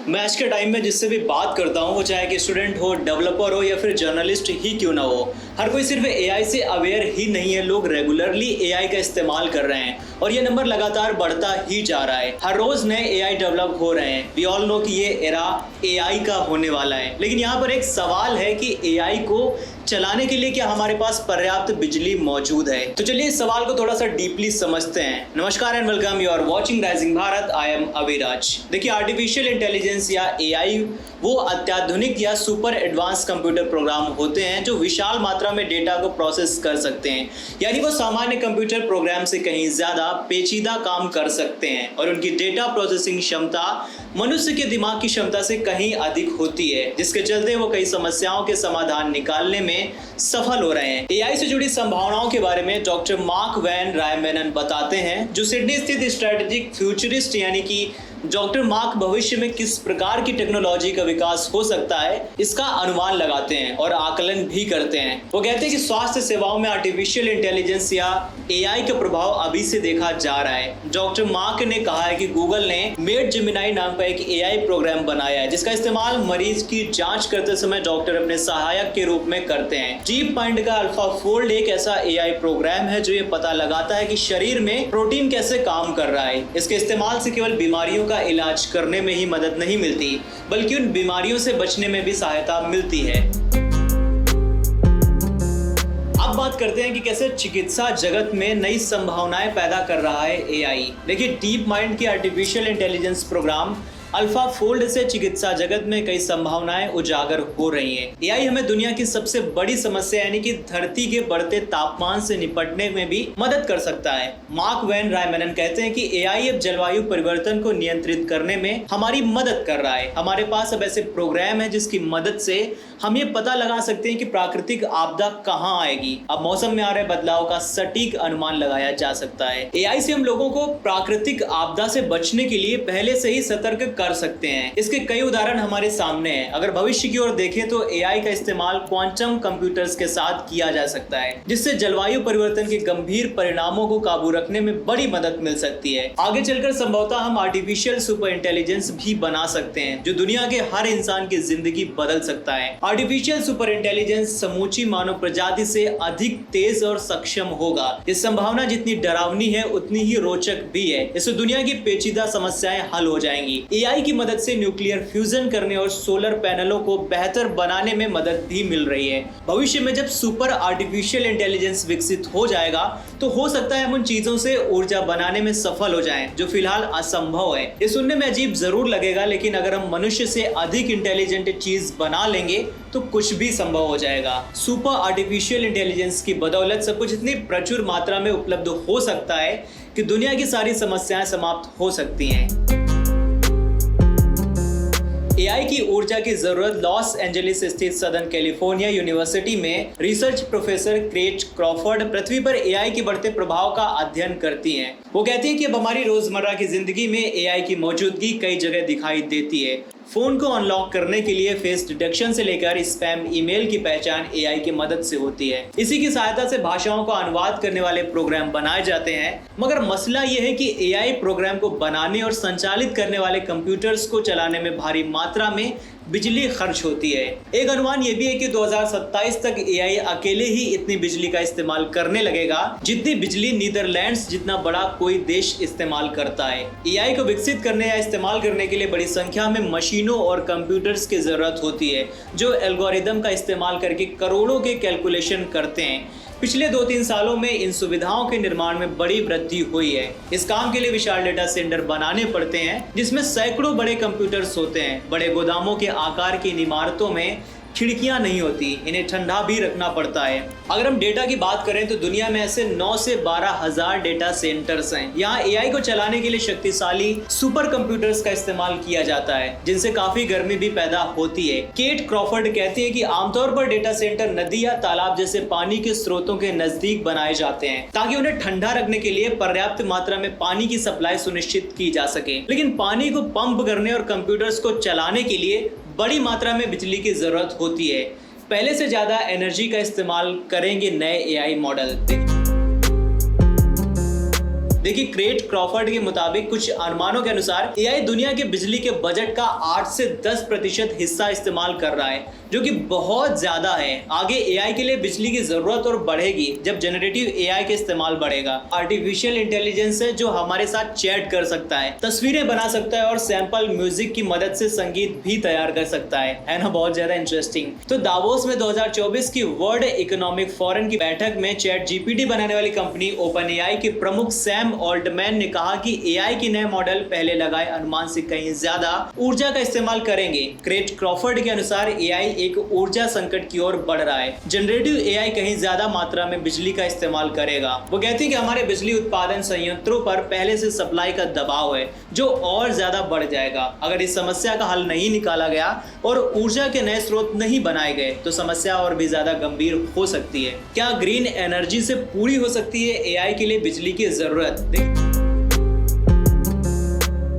मैं आज के टाइम में जिससे भी बात करता हूँ वो चाहे कि स्टूडेंट हो, डेवलपर हो या फिर जर्नलिस्ट ही क्यों ना हो, हर कोई सिर्फ एआई से अवेयर ही नहीं है। लोग रेगुलरली एआई का इस्तेमाल कर रहे हैं और ये नंबर लगातार बढ़ता ही जा रहा है। हर रोज नए एआई डेवलप हो रहे हैं। वी ऑल नो कि ये एरा एआई का होने वाला है, लेकिन यहाँ पर एक सवाल है कि एआई को चलाने के लिए क्या हमारे पास पर्याप्त बिजली मौजूद है। तो चलिए इस सवाल को थोड़ा सा डीपली समझते हैं। नमस्कार and welcome, you are watching rising Bharat. I am Aviraj. देखिए, आर्टिफिशियल इंटेलिजेंस या एआई वो अत्याधुनिक या सुपर एडवांस कंप्यूटर प्रोग्राम होते हैं जो विशाल मात्रा में डेटा को प्रोसेस कर सकते हैं। यानी वो सामान्य कंप्यूटर प्रोग्राम से कहीं ज्यादा पेचीदा काम कर सकते हैं और उनकी डेटा प्रोसेसिंग क्षमता मनुष्य के दिमाग की क्षमता से कहीं अधिक होती है, जिसके चलते वो कई समस्याओं के समाधान निकालने में सफल हो रहे हैं। एआई से जुड़ी संभावनाओं के बारे में डॉक्टर मार्क वैन रायमेनन बताते हैं, जो सिडनी स्थित स्ट्रेटेजिक फ्यूचरिस्ट यानी कि डॉक्टर मार्क भविष्य में किस प्रकार की टेक्नोलॉजी का विकास हो सकता है इसका अनुमान लगाते हैं और आकलन भी करते हैं। वो कहते हैं कि स्वास्थ्य सेवाओं में आर्टिफिशियल इंटेलिजेंस या एआई का प्रभाव अभी से देखा जा रहा है। डॉक्टर मार्क ने कहा है कि गूगल ने मेड जेमिनाई नाम का एक एआई प्रोग्राम बनाया है जिसका इस्तेमाल मरीज की जांच करते समय डॉक्टर अपने सहायक के रूप में करते हैं। डीप माइंड का अल्फा फोल्ड एक ऐसा एआई प्रोग्राम है जो ये पता लगाता है कि शरीर में प्रोटीन कैसे काम कर रहा है। इसके इस्तेमाल से केवल बीमारियों का इलाज करने में ही मदद नहीं मिलती, बल्कि उन बीमारियों से बचने में भी सहायता मिलती है। अब बात करते हैं कि कैसे चिकित्सा जगत में नई संभावनाएं पैदा कर रहा है एआई। देखिए, डीप माइंड की artificial intelligence programme alpha fold से चिकित्सा जगत में कई संभावनाएं उजागर हो रही हैं। एआई हमें दुनिया की सबसे बड़ी समस्या यानी कि धरती के बढ़ते तापमान से निपटने में भी मदद कर सकता है। मार्क वैन रायमेनन कहते हैं कि एआई अब जलवायु परिवर्तन को नियंत्रित करने में हमारी मदद कर रहा है। हमारे पास अब ऐसे प्रोग्राम है जिसकी मदद से हम ये पता लगा सकते हैं कि प्राकृतिक आपदा कहाँ आएगी। अब मौसम में आ रहे बदलाव का सटीक अनुमान लगाया जा सकता है। एआई से हम लोगों को प्राकृतिक आपदा से बचने के लिए पहले से ही सतर्क कर सकते हैं। इसके कई उदाहरण हमारे सामने हैं। अगर भविष्य की ओर देखें तो एआई का इस्तेमाल क्वांटम कंप्यूटर्स के साथ किया जा सकता है, जिससे जलवायु परिवर्तन के गंभीर परिणामों को काबू रखने में बड़ी मदद मिल सकती है। आगे चलकर संभवतः हम आर्टिफिशियल सुपर इंटेलिजेंस भी बना सकते हैं जो दुनिया के हर इंसान की जिंदगी बदल सकता है। आर्टिफिशियल सुपर इंटेलिजेंस समूची मानव प्रजाति से अधिक तेज और सक्षम होगा। इस संभावना जितनी डरावनी है उतनी ही रोचक भी है। इससे दुनिया की पेचीदा समस्याएं हल हो जाएंगी। एआई की मदद से न्यूक्लियर फ्यूजन करने और सोलर पैनलों को बेहतर बनाने में मदद भी मिल रही है। भविष्य में जब सुपर आर्टिफिशियल इंटेलिजेंस विकसित हो जाएगा तो हो सकता है हम उन चीजों से ऊर्जा बनाने में सफल हो जाएं जो फिलहाल असंभव है। ये सुनने में अजीब जरूर लगेगा, लेकिन अगर हम मनुष्य से अधिक इंटेलिजेंट चीज बना लेंगे तो कुछ भी संभव हो जाएगा। सुपर आर्टिफिशियल इंटेलिजेंस की बदौलत सब कुछ इतनी प्रचुर मात्रा में उपलब्ध हो सकता है कि दुनिया की सारी समस्याएं समाप्त हो सकती हैं। एआई की ऊर्जा की जरूरत लॉस एंजलिस स्थित सदर्न कैलिफोर्निया यूनिवर्सिटी में रिसर्च प्रोफेसर क्रेट क्रॉफर्ड पृथ्वी पर एआई के बढ़ते प्रभाव का अध्ययन करती हैं। वो कहती हैं कि अब हमारी रोजमर्रा की जिंदगी में एआई की मौजूदगी कई जगह दिखाई देती है। फोन को अनलॉक करने के लिए फेस डिटेक्शन से लेकर स्पैम ईमेल की पहचान एआई की मदद से होती है। इसी की सहायता से भाषाओं का अनुवाद करने वाले प्रोग्राम बनाए जाते हैं। मगर मसला यह है कि एआई प्रोग्राम को बनाने और संचालित करने वाले कंप्यूटर्स को चलाने में भारी मात्रा में बिजली खर्च होती है। एक अनुमान यह भी है कि 2027 तक एआई अकेले ही इतनी बिजली का इस्तेमाल करने लगेगा जितनी बिजली नीदरलैंड्स जितना बड़ा कोई देश इस्तेमाल करता है। एआई को विकसित करने या इस्तेमाल करने के लिए बड़ी संख्या में मशीनों और कंप्यूटर्स की जरूरत होती है जो एल्गोरिदम का इस्तेमाल करके करोड़ों के कैलकुलेशन करते हैं। पिछले 2-3 सालों में इन सुविधाओं के निर्माण में बड़ी वृद्धि हुई है। इस काम के लिए विशाल डेटा सेंटर बनाने पड़ते हैं जिसमें सैकड़ों बड़े कंप्यूटर्स होते हैं। बड़े गोदामों के आकार की इन इमारतों में खिड़कियां नहीं होती, इन्हें ठंडा भी रखना पड़ता है। अगर हम डेटा की बात करें तो दुनिया में ऐसे 9 से 12 हजार डेटा सेंटर्स हैं। यहाँ एआई को चलाने के लिए शक्तिशाली सुपर कंप्यूटर्स का इस्तेमाल किया जाता है जिनसे काफी गर्मी भी पैदा होती है। केट क्रॉफर्ड कहती है कि आमतौर पर डेटा सेंटर नदी या तालाब जैसे पानी के स्रोतों के नजदीक बनाए जाते हैं ताकि उन्हें ठंडा रखने के लिए पर्याप्त मात्रा में पानी की सप्लाई सुनिश्चित की जा सके। लेकिन पानी को पंप करने और कंप्यूटर्स को चलाने के लिए बड़ी मात्रा में बिजली की जरूरत होती है। पहले से ज्यादा एनर्जी का इस्तेमाल करेंगे नए एआई मॉडल। देखिए, क्रेट क्रॉफर्ड के मुताबिक कुछ अनुमानों के अनुसार एआई दुनिया के बिजली के बजट का 8 से 10% हिस्सा इस्तेमाल कर रहा है, जो कि बहुत ज्यादा है। आगे एआई के लिए बिजली की जरूरत और बढ़ेगी जब जनरेटिव एआई का इस्तेमाल बढ़ेगा। आर्टिफिशियल इंटेलिजेंस है जो हमारे साथ चैट कर सकता है, तस्वीरें बना सकता है और सैंपल म्यूजिक की मदद से संगीत भी तैयार कर सकता है ना? बहुत ज्यादा इंटरेस्टिंग। तो दावोस में 2024 की वर्ल्ड इकोनॉमिक फोरम की बैठक में चैट जीपीटी बनाने वाली कंपनी ओपन एआई के प्रमुख सैम ऑल्टमैन ने कहा कि एआई के नए मॉडल पहले लगाए अनुमान से कहीं ज्यादा ऊर्जा का इस्तेमाल करेंगे। क्रेट क्रॉफर्ड के अनुसार एआई एक ऊर्जा संकट की ओर बढ़ रहा है। जनरेटिव एआई कहीं ज्यादा मात्रा में बिजली का इस्तेमाल करेगा। वो कहती है कि हमारे बिजली उत्पादन संयंत्रों पर पहले से सप्लाई का दबाव है जो और ज्यादा बढ़ जाएगा। अगर इस समस्या का हल नहीं निकाला गया और ऊर्जा के नए स्रोत नहीं बनाए गए तो समस्या और भी ज्यादा गंभीर हो सकती है। क्या ग्रीन एनर्जी से पूरी हो सकती है एआई के लिए बिजली की जरूरत?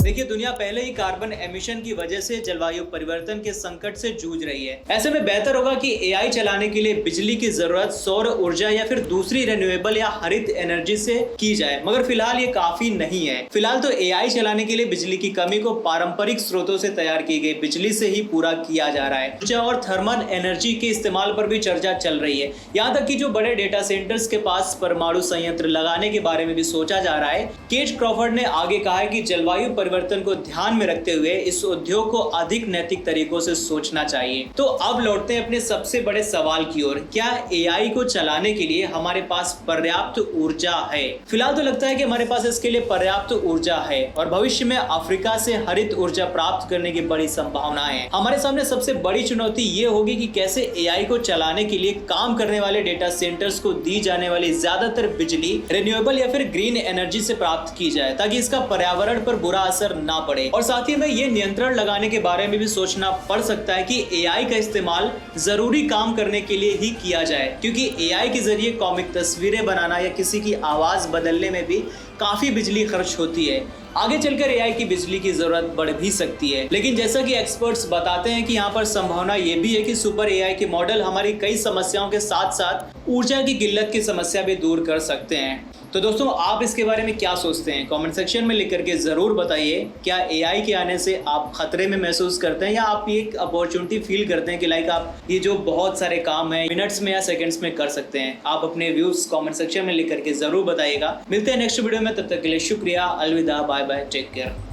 देखिए, दुनिया पहले ही कार्बन एमिशन की वजह से जलवायु परिवर्तन के संकट से जूझ रही है। ऐसे में बेहतर होगा कि एआई चलाने के लिए बिजली की जरूरत सौर ऊर्जा या फिर दूसरी रिन्यूएबल या हरित एनर्जी से की जाए, मगर फिलहाल ये काफी नहीं है। फिलहाल तो एआई चलाने के लिए बिजली की कमी को पारंपरिक स्रोतों से तैयार की गई बिजली से ही पूरा किया जा रहा है। ऊर्जा और थर्मल एनर्जी के इस्तेमाल पर भी चर्चा चल रही है। यहाँ तक कि जो बड़े डेटा सेंटर्स के पास परमाणु संयंत्र लगाने के बारे में भी सोचा जा रहा है। केट क्रॉफर्ड ने आगे कहा है कि जलवायु परिवर्तन को ध्यान में रखते हुए इस उद्योग को अधिक नैतिक तरीकों से सोचना चाहिए। तो अब लौटते हैं अपने सबसे बड़े सवाल की ओर, क्या एआई को चलाने के लिए हमारे पास पर्याप्त ऊर्जा है? फिलहाल तो लगता है कि हमारे पास इसके लिए पर्याप्त ऊर्जा है और भविष्य में अफ्रीका से हरित ऊर्जा प्राप्त करने की बड़ी संभावना है। हमारे सामने सबसे बड़ी चुनौती ये होगी कि कैसे एआई को चलाने के लिए काम करने वाले डेटा सेंटर्स को दी जाने वाली ज्यादातर बिजली रिन्यूएबल या फिर ग्रीन एनर्जी से प्राप्त की जाए ताकि इसका पर्यावरण पर बुरा असर ना पड़े। और साथ ही में ये नियंत्रण लगाने के बारे में भी सोचना पड़ सकता है कि एआई का इस्तेमाल जरूरी काम करने के लिए ही किया जाए, क्योंकि एआई के जरिए कॉमिक तस्वीरें बनाना या किसी की आवाज बदलने में भी काफी बिजली खर्च होती है। आगे चलकर एआई की बिजली की जरूरत बढ़ भी सकती है, लेकिन जैसा कि एक्सपर्ट्स बताते हैं कि यहाँ पर संभावना ये भी है कि सुपर एआई के मॉडल हमारी कई समस्याओं के साथ साथ ऊर्जा की किल्लत की समस्या भी दूर कर सकते हैं। तो दोस्तों, आप इसके बारे में क्या सोचते हैं? कमेंट सेक्शन में लिख करके जरूर बताइए। क्या एआई के आने से आप खतरे में महसूस करते हैं या आप ये एक अपॉर्चुनिटी फील करते हैं कि लाइक आप ये जो बहुत सारे काम है मिनट्स में या सेकंड्स में कर सकते हैं? आप अपने व्यूज कमेंट सेक्शन में लिख करके जरूर बताइएगा। मिलते हैं नेक्स्ट वीडियो में, तब तक के लिए शुक्रिया, अलविदा, बाय बाय, टेक केयर।